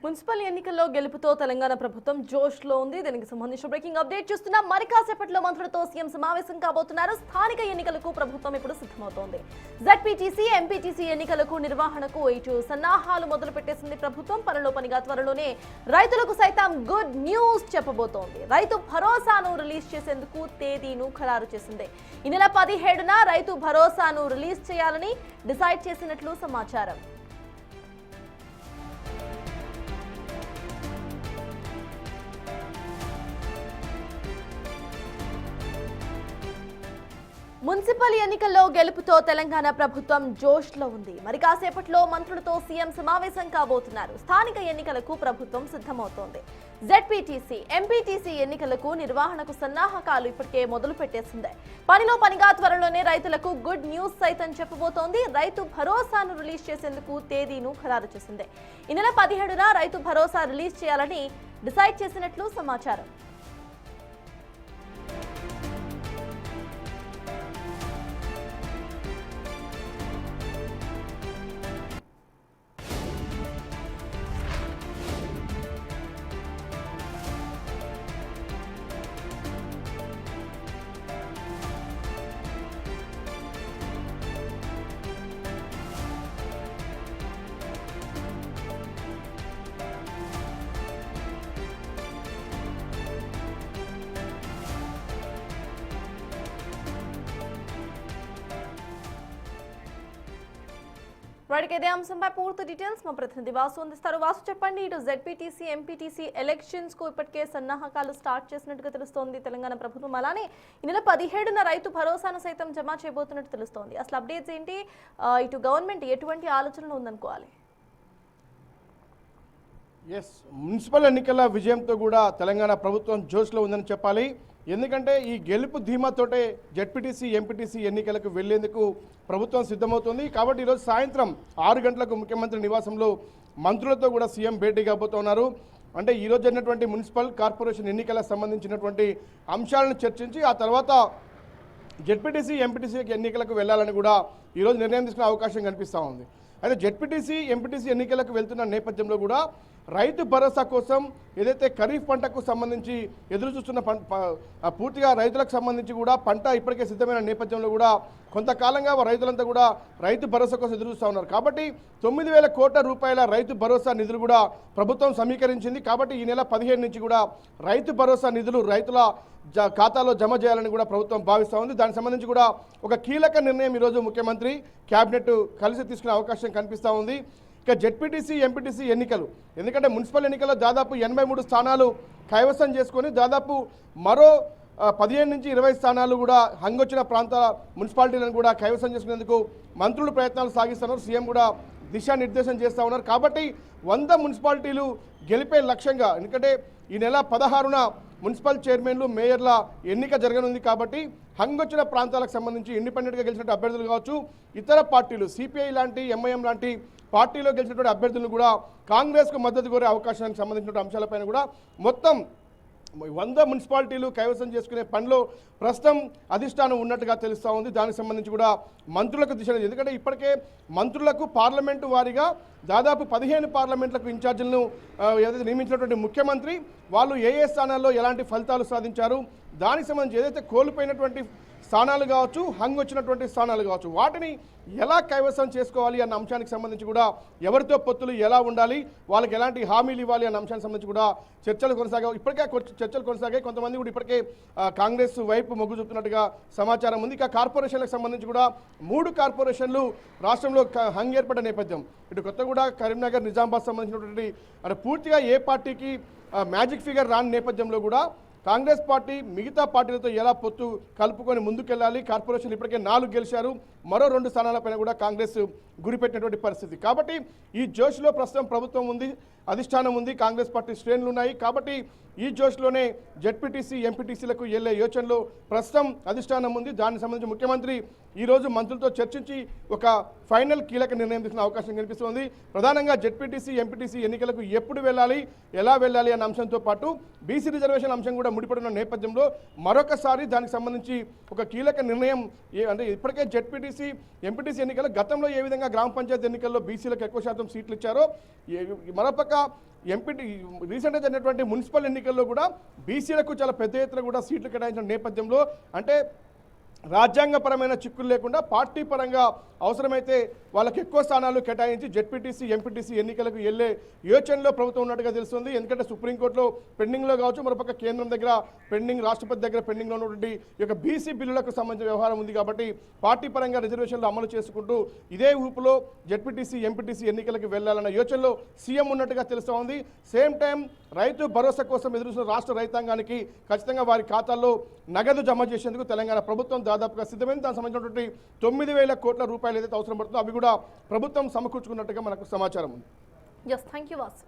Municipal ఎన్నికల్లో గెలుపుతో తెలంగాణ ప్రభుత్వం జోష్లో ఉంది. దీనికి సంబంధించిన బ్రేకింగ్ అప్డేట్ చూస్తున్నాం. మరి కాసేపట్లో మంత్రులతో సీఎం సమావేశం కాబోతున్నారు. స్థానిక ఎన్నికలకు ప్రభుత్వం ఇప్పుడు సిద్ధమవుతోంది. జెడ్పీటీసీ, ఎంపీటీసీ ఎన్నికలకు నిర్వహణకు ఇటు సన్నాహాలు మొదలు పెట్టేసింది ప్రభుత్వం. పనిలో పనిగా త్వరలోనే రైతులకు సైతం గుడ్ న్యూస్ చెప్పబోతోంది. రైతు భరోసాను రిలీజ్ చేసేందుకు తేదీను ఖరారు చేసింది. ఈ నెల 17న రైతు భరోసాను రిలీజ్ చేయాలని డిసైడ్ చేసినట్లు సమాచారం. మున్సిపల్ ఎన్నికల్లో గెలుపుతో తెలంగాణ ప్రభుత్వం జోష్లో ఉంది. మరి కాసేపట్లో మంత్రులతో సీఎం సమావేశం కాబోతున్నారు. స్థానిక ఎన్నికలకు ప్రభుత్వం సిద్ధమవుతోంది. జెడ్పీటీసీ, ఎంపీటీసీ ఎన్నికలకు నిర్వహణకు సన్నాహకాలు ఇప్పటికే మొదలు పెట్టేసింది. పనిలో పనిగా త్వరలోనే రైతులకు గుడ్ న్యూస్ సైతం చెప్పబోతోంది. రైతు భరోసాను రిలీజ్ చేసేందుకు తేదీను ఖరారు చేసింది. ఈ నెల 17న రైతు భరోసా రిలీజ్ చేయాలని డిసైడ్ చేసినట్లు సమాచారం. ఇదే అంశంపై పూర్తి డీటెయిల్స్ మా ప్రతినిధి వాసు అందిస్తారు. వాసు, చెప్పండి. ఇటు జెడ్పీటీసీ, ఎంపీటీసీ ఎలక్షన్స్ కు ఇప్పటికే సన్నాహకాలు స్టార్ట్ చేసినట్టుగా తెలుస్తోంది తెలంగాణ ప్రభుత్వం. అలానే ఈ నెల 17న రైతు భరోసాను సైతం జమ చేయబోతున్నట్టు తెలుస్తోంది. అసలు అప్డేట్స్ ఏంటి? ఇటు గవర్నమెంట్ ఎటువంటి ఆలోచనలు ఉందనుకోవాలి? మున్సిపల్ ఎన్నికల విజయంతో కూడా తెలంగాణ ప్రభుత్వం జోష్లో ఉందని చెప్పాలి. ఎందుకంటే ఈ గెలుపు ధీమాతోటే జెడ్పీటీసీ, ఎంపీటీసీ ఎన్నికలకు వెళ్లేందుకు ప్రభుత్వం సిద్ధమవుతుంది. కాబట్టి ఈరోజు సాయంత్రం 6 గంటలకు ముఖ్యమంత్రి నివాసంలో మంత్రులతో కూడా సీఎం భేటీ కాబోతున్నారు. అంటే ఈరోజు జరిగినటువంటి మున్సిపల్ కార్పొరేషన్ ఎన్నికలకు సంబంధించినటువంటి అంశాలను చర్చించి ఆ తర్వాత జెడ్పీటీసీ, ఎంపీటీసీ ఎన్నికలకు వెళ్లాలని కూడా ఈరోజు నిర్ణయం తీసుకునే అవకాశం కనిపిస్తూ ఉంది. అయితే జెడ్పీటీసీ, ఎంపీటీసీ ఎన్నికలకు వెళ్తున్న నేపథ్యంలో కూడా రైతు భరోసా కోసం ఏదైతే ఖరీఫ్ పంటకు సంబంధించి ఎదురు చూస్తున్న పూర్తిగా రైతులకు సంబంధించి కూడా పంట ఇప్పటికే సిద్ధమైన నేపథ్యంలో కూడా కొంతకాలంగా రైతులంతా కూడా రైతు భరోసా కోసం ఎదురు చూస్తూ ఉన్నారు. కాబట్టి 9,000 కోట్ల రూపాయల రైతు భరోసా నిధులు కూడా ప్రభుత్వం సమీకరించింది. కాబట్టి ఈ నెల 15 నుంచి కూడా రైతు భరోసా నిధులు రైతుల ఖాతాలో జమ చేయాలని కూడా ప్రభుత్వం భావిస్తూ ఉంది. దానికి సంబంధించి కూడా ఒక కీలక నిర్ణయం ఈరోజు ముఖ్యమంత్రి క్యాబినెట్ కలిసి తీసుకునే అవకాశం కనిపిస్తూ ఉంది. ఇక జెడ్పీటీసీ, ఎంపీటీసీ ఎన్నికలు, ఎందుకంటే మున్సిపల్ ఎన్నికల్లో దాదాపు 83 స్థానాలు కైవసం చేసుకొని దాదాపు మరో 15 నుంచి 20 స్థానాలు కూడా హంగొచ్చిన ప్రాంతాల మున్సిపాలిటీలను కూడా కైవసం చేసుకునేందుకు మంత్రులు ప్రయత్నాలు సాగిస్తున్నారు. సీఎం కూడా దిశానిర్దేశం చేస్తూ ఉన్నారు. కాబట్టి 100 మున్సిపాలిటీలు గెలిపే లక్ష్యంగా, ఎందుకంటే ఈ నెల 16న మున్సిపల్ చైర్మన్లు, మేయర్ల ఎన్నిక జరగనుంది. కాబట్టి హంగొచ్చిన ప్రాంతాలకు సంబంధించి ఇండిపెండెంట్గా గెలిచినట్టు అభ్యర్థులు కావచ్చు, ఇతర పార్టీలు సిపిఐ లాంటి, ఎంఐఎం లాంటి పార్టీలో గెలిచినటువంటి అభ్యర్థులను కూడా కాంగ్రెస్కు మద్దతు కోరే అవకాశానికి సంబంధించిన అంశాలపైన కూడా మొత్తం 100 మున్సిపాలిటీలు కైవసం చేసుకునే పనిలో ప్రస్తుతం అధిష్టానం ఉన్నట్టుగా తెలుస్తూ ఉంది. దానికి సంబంధించి కూడా మంత్రులకు దిశ, ఎందుకంటే ఇప్పటికే మంత్రులకు పార్లమెంటు వారీగా దాదాపు 15 పార్లమెంట్లకు ఇన్ఛార్జీలను ఏదైతే నియమించినటువంటి ముఖ్యమంత్రి వాళ్ళు ఏ స్థానాల్లో ఎలాంటి ఫలితాలు సాధించారు, దానికి సంబంధించి ఏదైతే కోల్పోయినటువంటి స్థానాలు కావచ్చు, హంగొచ్చినటువంటి స్థానాలు కావచ్చు, వాటిని ఎలా కైవసం చేసుకోవాలి అన్న అంశానికి సంబంధించి కూడా ఎవరితో పొత్తులు ఎలా ఉండాలి, వాళ్ళకి ఎలాంటి హామీలు ఇవ్వాలి అన్న అంశానికి సంబంధించి కూడా చర్చలు కొనసాగాయి. ఇప్పటికే చర్చలు కొనసాగాయి. కొంతమంది కూడా ఇప్పటికే కాంగ్రెస్ వైపు మొగ్గు చూపుతున్నట్టుగా సమాచారం ఉంది. ఇక కార్పొరేషన్లకు సంబంధించి కూడా 3 కార్పొరేషన్లు రాష్ట్రంలో హంగ్ ఏర్పడ్డ నేపథ్యం, ఇటు కొత్తగూడ, కరీంనగర్, నిజామాబాద్ సంబంధించినటువంటి అంటే పూర్తిగా ఏ పార్టీకి మ్యాజిక్ ఫిగర్ రాని నేపథ్యంలో కూడా కాంగ్రెస్ పార్టీ మిగతా పార్టీలతో ఎలా పొత్తు కలుపుకొని ముందుకెళ్ళాలి. కార్పొరేషన్ ఇప్పటికే 4 గెలిచారు. మరో 2 స్థానాలపైన కూడా కాంగ్రెస్ గురిపెట్టినటువంటి పరిస్థితి. కాబట్టి ఈ జోష్లో ప్రస్తుతం ప్రభుత్వం ఉంది, అధిష్టానం ఉంది, కాంగ్రెస్ పార్టీ శ్రేణులు ఉన్నాయి. కాబట్టి ఈ జోష్లోనే జెడ్పీటీసీ, ఎంపీటీసీలకు వెళ్లే యోచనలో ప్రస్తుతం అధిష్టానం ఉంది. దానికి సంబంధించి ముఖ్యమంత్రి ఈరోజు మంత్రులతో చర్చించి ఒక ఫైనల్ కీలక నిర్ణయం తీసుకునే అవకాశం కనిపిస్తోంది. ప్రధానంగా జెడ్పీటీసీ ఎంపీటీసీ ఎన్నికలకు ఎప్పుడు వెళ్ళాలి, ఎలా వెళ్ళాలి అన్న అంశంతో పాటు బీసీ రిజర్వేషన్ అంశం కూడా ముడిపడిన నేపథ్యంలో మరొకసారి దానికి సంబంధించి ఒక కీలక నిర్ణయం అంటే ఇప్పటికే జెడ్పీటీసీ ఎంపీటీసీ ఎన్నికలు గతంలో ఏ విధంగా గ్రామ పంచాయతీ ఎన్నికల్లో బీసీలకు ఎక్కువ శాతం సీట్లు ఇచ్చారో మరోపక్క ఎంపీ రీసెంట్గా జరిగినటువంటి మున్సిపల్ ఎన్నికల్లో కూడా బీసీలకు చాలా పెద్ద ఎత్తున కూడా సీట్లు కేటాయించిన నేపథ్యంలో అంటే రాజ్యాంగపరమైన చిక్కులు లేకుండా పార్టీ పరంగా అవసరమైతే వాళ్ళకి ఎక్కువ స్థానాలు కేటాయించి జెడ్పీటీసీ ఎంపీటీసీ ఎన్నికలకు వెళ్ళే యోచనలో ప్రభుత్వం ఉన్నట్టుగా తెలుస్తుంది. ఎందుకంటే సుప్రీంకోర్టులో పెండింగ్లో కావచ్చు, మరొక కేంద్రం దగ్గర పెండింగ్, రాష్ట్రపతి దగ్గర పెండింగ్లో ఉన్నటువంటి ఈ యొక్క బీసీ బిల్లులకు సంబంధించిన వ్యవహారం ఉంది. కాబట్టి పార్టీ పరంగా రిజర్వేషన్లు అమలు చేసుకుంటూ ఇదే ఊపులో జెడ్పీటీసీ ఎంపీటీసీ ఎన్నికలకు వెళ్లాలన్న యోచనలో సీఎం ఉన్నట్టుగా తెలుస్తూ ఉంది. సేమ్ టైం రైతు భరోసా కోసం ఎదురుస్తున్న రాష్ట్ర రైతాంగానికి ఖచ్చితంగా వారి ఖాతాల్లో నగదు జమ చేసేందుకు తెలంగాణ ప్రభుత్వం దాదాపుగా సిద్ధమైంది. దానికి సంబంధించినటువంటి 9,000 కోట్ల రూపాయలు ఏదైతే అవసరం పడుతుందో అవి కూడా ప్రభుత్వం సమకూర్చుకున్నట్టుగా మనకు సమాచారం ఉంది. Yes, thank you Vasu.